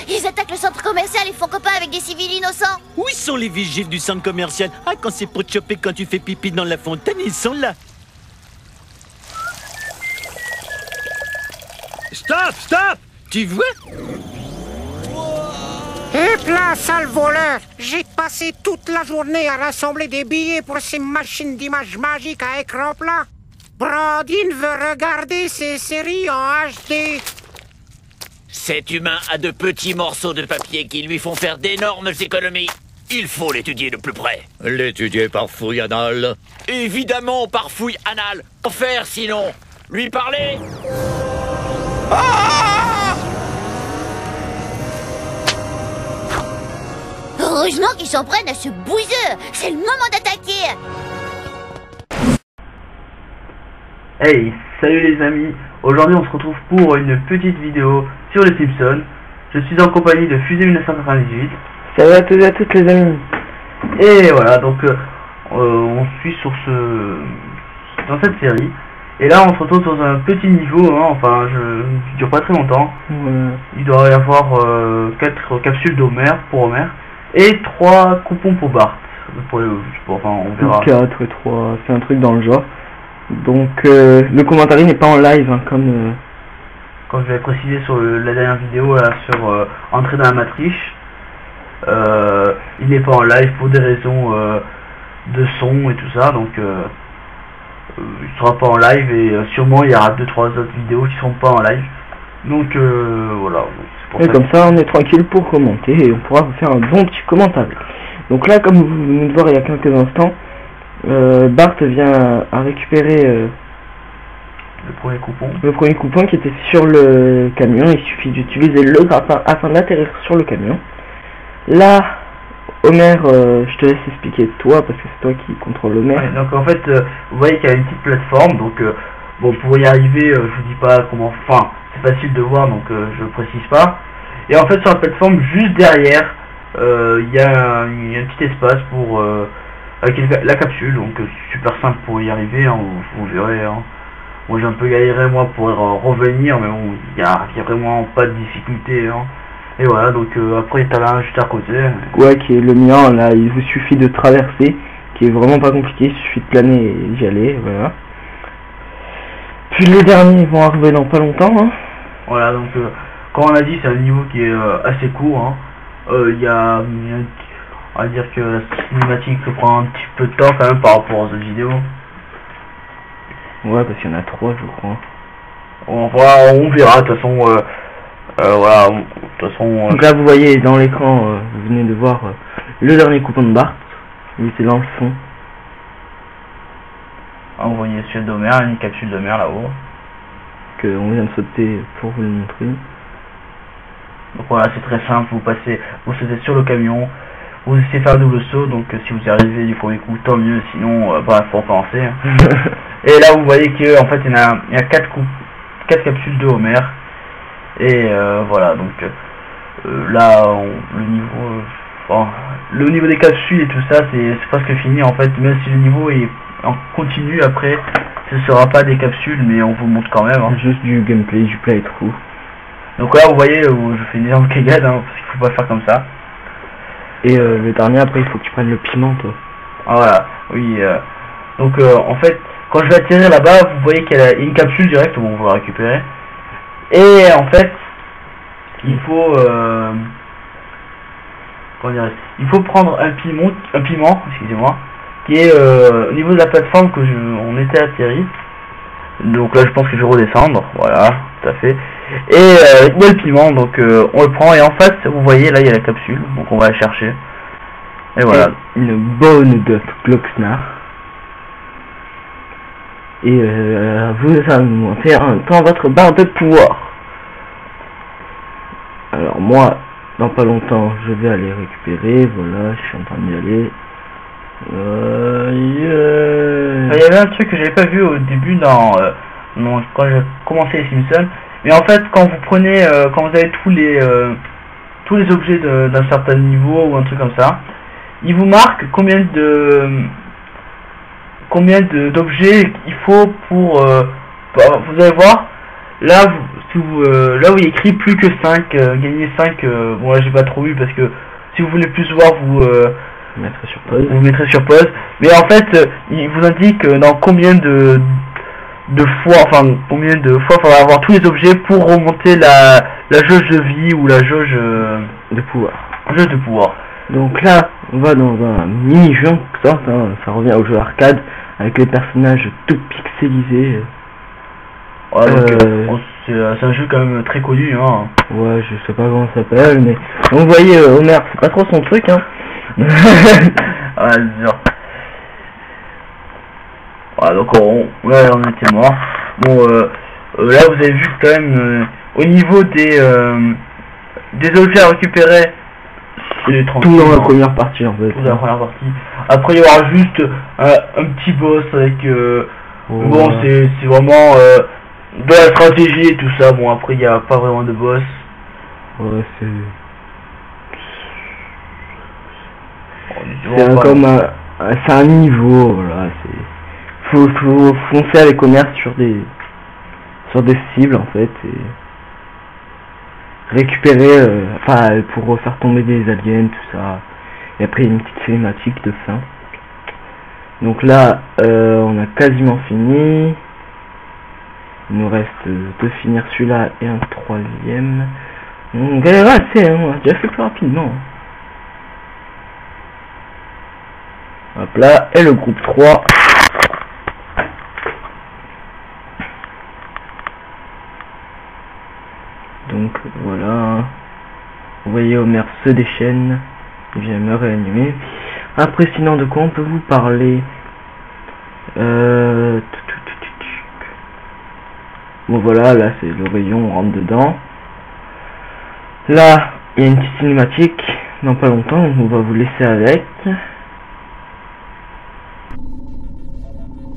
Ils attaquent le centre commercial et font copain avec des civils innocents. Où sont les vigiles du centre commercial? Ah, quand c'est pour te choper quand tu fais pipi dans la fontaine, ils sont là. Stop, stop! Tu vois? Et plein sale voleur! J'ai passé toute la journée à rassembler des billets pour ces machines d'image magiques à écran plat. Brandine veut regarder ses séries en HD. Cet humain a de petits morceaux de papier qui lui font faire d'énormes économies. Il faut l'étudier de plus près. L'étudier par fouille anale. Évidemment, par fouille anale. Qu'en faire sinon? Lui parler? Heureusement qu'ils s'en prennent à ce bouseux. C'est le moment d'attaquer. Hey, salut les amis. Aujourd'hui on se retrouve pour une petite vidéo sur les Simpsons. Je suis en compagnie de Fusée 1998. Salut à tous et à toutes les amis. Et voilà, donc on suit dans cette série. Et là on se retrouve sur un petit niveau, hein, enfin je dure pas très longtemps. Il doit y avoir 4 capsules d'Homer pour Homer et 3 coupons pour Bart. Enfin on verra. 4 et 3, c'est un truc dans le genre. Donc le commentaire n'est pas en live, hein, comme je l'avais précisé sur la dernière vidéo là, sur entrer dans la matrice. Il n'est pas en live pour des raisons de son et tout ça, donc il sera pas en live et sûrement il y aura 2-3 autres vidéos qui seront pas en live. Donc voilà. Et comme ça on est tranquille pour commenter et on pourra vous faire un bon petit commentaire. Donc là, comme vous venez de voir il y a quelques instants, Bart vient à récupérer le premier coupon qui était sur le camion. Il suffit d'utiliser le grappin afin d'atterrir sur le camion. Là, Homer, je te laisse expliquer toi parce que c'est toi qui contrôle Homer. Ouais, donc en fait, vous voyez qu'il y a une petite plateforme. Donc bon, pour y arriver, je vous dis pas comment. Enfin, c'est facile de voir, donc je précise pas. Et en fait, sur la plateforme, juste derrière, il y a un petit espace pour avec la capsule, donc super simple pour y arriver, hein, vous verrez. Hein. Moi j'ai un peu galéré moi pour revenir, mais bon, il y a vraiment pas de difficulté. Hein. Et voilà, donc après t'as là juste à côté. Ouais, qui est le mien, là il vous suffit de traverser, qui est vraiment pas compliqué, il suffit de planer et d'y aller, voilà. Puis les derniers vont arriver dans pas longtemps. Hein. Voilà, donc comme on a dit, c'est un niveau qui est assez court. Hein. On va dire que la cinématique prend un petit peu de temps quand même par rapport aux autres vidéos. Ouais, parce qu'il y en a 3 je crois. On verra de toute façon. Voilà, de toute façon. Donc là vous voyez dans l'écran, vous venez de voir le dernier coupon de Bart. Il était dans le fond. Ah, vous voyez celui d'Homer, une capsule d'Homer là-haut. Que on vient de sauter pour vous le montrer. Donc voilà, c'est très simple, vous sautez sur le camion. Vous essayez de faire un double saut, donc si vous y arrivez du premier coup, tant mieux, sinon, bah, faut recommencer. Et là, vous voyez que en fait, il y a 4 capsules de Homer. Et voilà, donc là, le niveau des capsules et tout ça, c'est presque fini en fait. Même si le niveau est en continu après, ce sera pas des capsules, mais on vous le montre quand même. Hein. Juste du gameplay, du playthrough. Donc là, vous voyez, je fais une énorme cagade, hein, parce qu'il faut pas faire comme ça. Et le dernier, après, il faut que tu prennes le piment, toi. Ah, voilà, oui. Donc, en fait, quand je vais atterrir là-bas, vous voyez qu'il y a une capsule directe, on va la récupérer. Et en fait, il faut... il faut prendre un piment, excusez-moi, qui est au niveau de la plateforme que on était atterri. Donc là, je pense que je vais redescendre, voilà, tout à fait. Et il y a le piment, donc on le prend et en face, vous voyez, là il y a la capsule, donc on va la chercher. Et voilà. Et une bonne de Glocksnar. Et vous alimentez un temps votre barre de pouvoir. Alors moi, dans pas longtemps, je vais aller récupérer, voilà, je suis en train d'y aller. Il y avait un truc que j'avais pas vu au début quand j'ai commencé les Simpsons. Mais en fait, quand vous prenez, quand vous avez tous les objets d'un certain niveau ou un truc comme ça, il vous marque combien d'objets il faut pour. Vous allez voir, là, si vous, là où il y a écrit plus que 5, gagner 5, bon là j'ai pas trop vu parce que si vous voulez plus voir, vous mettrez sur pause. Vous mettrez sur pause. Mais en fait, il vous indique dans combien de fois, enfin combien de fois il faudra avoir tous les objets pour remonter la jauge de vie ou la jauge de pouvoir. Jauge de pouvoir. Donc là, on va dans un mini-jeu en quelque sorte, hein. Ça revient au jeu arcade avec les personnages tout pixelisés. Ouais, donc, c'est un jeu quand même très connu, hein. Ouais, je sais pas comment ça s'appelle, mais donc vous voyez, Homer, c'est pas trop son truc, hein. Ouais, c'est sûr. Ouais, donc on était mort. Bon, là vous avez vu quand même au niveau des objets à récupérer, c'est tranquille. Tout dans la première partie en fait. Tout dans la première partie. Après il y aura juste un petit boss avec bon c'est vraiment de la stratégie et tout ça. Bon après il n'y a pas vraiment de boss. Ouais c'est comme c'est un niveau, voilà, faut foncer avec commerce sur des cibles en fait et récupérer enfin pour faire tomber des aliens, tout ça, et après il y a une petite cinématique de fin. Donc là on a quasiment fini, il nous reste de finir celui-là et un troisième. On galère assez, hein, on a déjà fait plus rapidement. Hop là, et le groupe 3. Donc voilà. Vous voyez Homer se déchaîne. Il vient me réanimer. Après sinon de quoi on peut vous parler? Bon voilà, là c'est le rayon, on rentre dedans. Là, il y a une petite cinématique. Dans pas longtemps, on va vous laisser avec.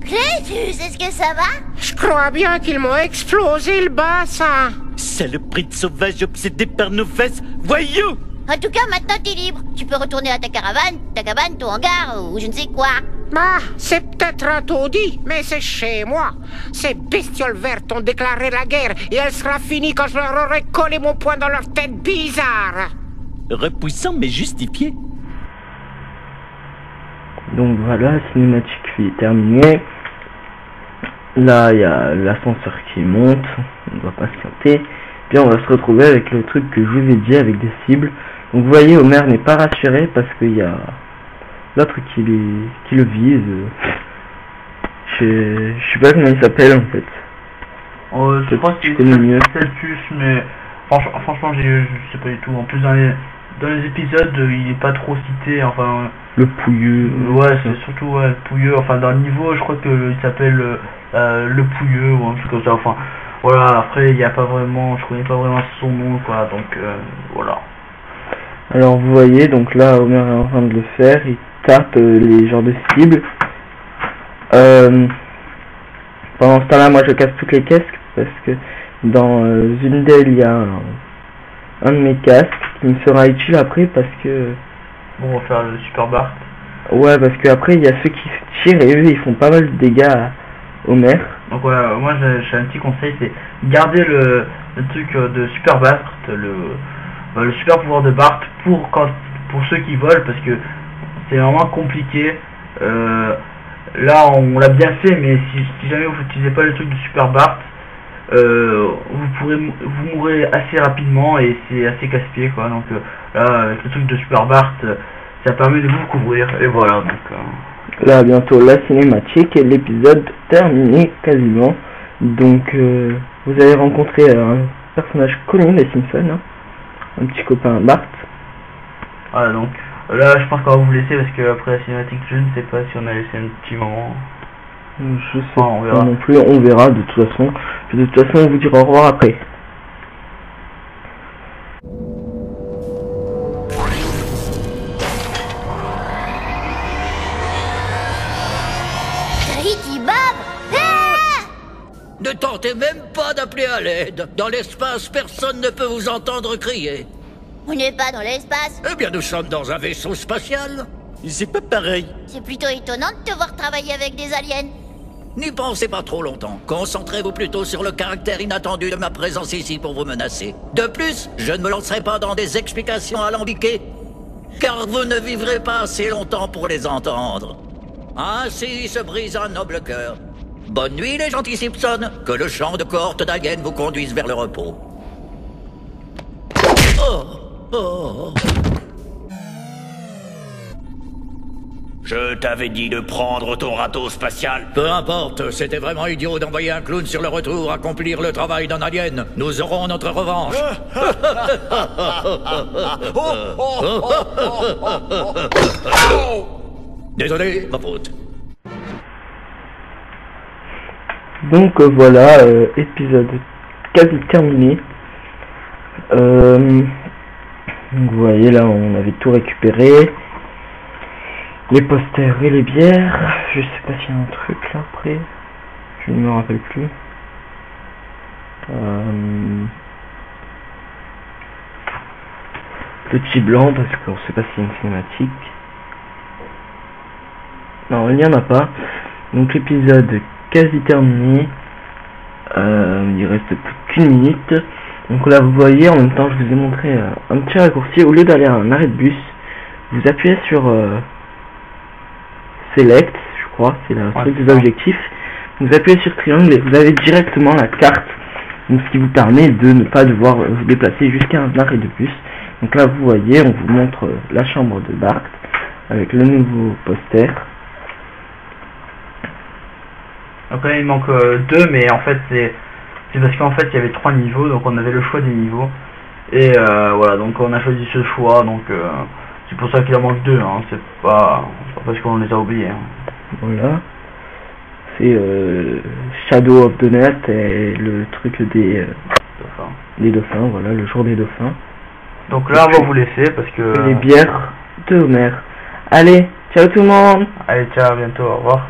Clétus, est-ce que ça va? Je crois bien qu'ils m'ont explosé le bassin. Saloperie de sauvage obsédé par nos fesses, voyou! En tout cas, maintenant t'es libre. Tu peux retourner à ta caravane, ta cabane, ton hangar, ou je ne sais quoi. Bah, c'est peut-être un taudis, mais c'est chez moi. Ces bestioles vertes ont déclaré la guerre et elle sera finie quand je leur aurai collé mon poing dans leur tête bizarre. Repoussant mais justifié. Donc voilà, la cinématique est terminée. Là, il y a l'ascenseur qui monte, on ne va pas se planter. Puis on va se retrouver avec le truc que je vous ai dit, avec des cibles. Donc vous voyez, Homer n'est pas rassuré parce qu'il y a l'autre qui le vise. Je sais pas comment il s'appelle en fait. Je crois que c'est Celtus, mais franchement je sais pas du tout. En plus dans les épisodes, il est pas trop cité, enfin... Le pouilleux. Ouais, c'est surtout le pouilleux, enfin dans le niveau, je crois qu'il s'appelle le pouilleux ou un truc comme ça, enfin... Voilà, après il y a pas vraiment, je connais pas vraiment son nom quoi, donc voilà. Alors vous voyez, donc là Homer est en train de le faire, il tape les genres de cibles. Pendant ce temps-là, moi je casse toutes les casques parce que dans une d'elles il y a un de mes casques qui me sera utile après parce que... Bon, on va faire le Super Bart. Ouais, parce que après il y a ceux qui se tirent et eux ils font pas mal de dégâts à Homer. Donc voilà, moi j'ai un petit conseil, c'est garder le truc de Super Bart, le super pouvoir de Bart pour ceux qui volent, parce que c'est vraiment compliqué. Là on l'a bien fait, mais si jamais vous n'utilisez pas le truc de Super Bart, vous mourrez assez rapidement et c'est assez casse-pied quoi. Donc là avec le truc de Super Bart, ça permet de vous couvrir et voilà. Donc là bientôt la cinématique et l'épisode terminé quasiment. Donc vous allez rencontrer un personnage connu des Simpsons, hein, un petit copain Bart. Voilà, donc là je pense qu'on va vous laisser parce que après la cinématique je ne sais pas si on a laissé un petit moment. Je sais pas non plus, on verra de toute façon. De toute façon on vous dira au revoir après. Ne tentez même pas d'appeler à l'aide. Dans l'espace, personne ne peut vous entendre crier. On n'est pas dans l'espace. Eh bien, nous sommes dans un vaisseau spatial. C'est pas pareil. C'est plutôt étonnant de te voir travailler avec des aliens. N'y pensez pas trop longtemps. Concentrez-vous plutôt sur le caractère inattendu de ma présence ici pour vous menacer. De plus, je ne me lancerai pas dans des explications alambiquées, car vous ne vivrez pas assez longtemps pour les entendre. Ainsi se brise un noble cœur. Bonne nuit, les gentils Simpson. Que le chant de cohorte d'Alien vous conduise vers le repos. Oh. Je t'avais dit de prendre ton râteau spatial. Peu importe, c'était vraiment idiot d'envoyer un clown sur le retour accomplir le travail d'un alien. Nous aurons notre revanche. Désolé, ma faute. Donc voilà, épisode quasi terminé. Donc vous voyez là, on avait tout récupéré. Les posters et les bières. Je sais pas s'il y a un truc là après. Je ne me rappelle plus. Petit blanc parce qu'on sait pas s'il y a une cinématique. Non, il n'y en a pas. Donc l'épisode quasi terminé. Il reste plus qu'une minute. Donc là vous voyez, en même temps je vous ai montré un petit raccourci. Au lieu d'aller à un arrêt de bus, vous appuyez sur Select, je crois, c'est la truc des objectifs. Vous appuyez sur triangle et vous avez directement la carte, donc ce qui vous permet de ne pas devoir vous déplacer jusqu'à un arrêt de bus. Donc là vous voyez, on vous montre la chambre de Bart avec le nouveau poster. Donc là il manque 2, mais en fait c'est parce qu'en fait il y avait 3 niveaux, donc on avait le choix des niveaux. Et voilà, donc on a choisi ce choix, donc c'est pour ça qu'il en manque 2, hein. C'est pas parce qu'on les a oubliés. Hein. Voilà. C'est Shadow of the Net et le truc des dauphins, voilà, le jour des dauphins. Donc là on va vous laisser parce que... Les bières de Homer. Allez, ciao tout le monde. Allez, ciao, à bientôt, au revoir.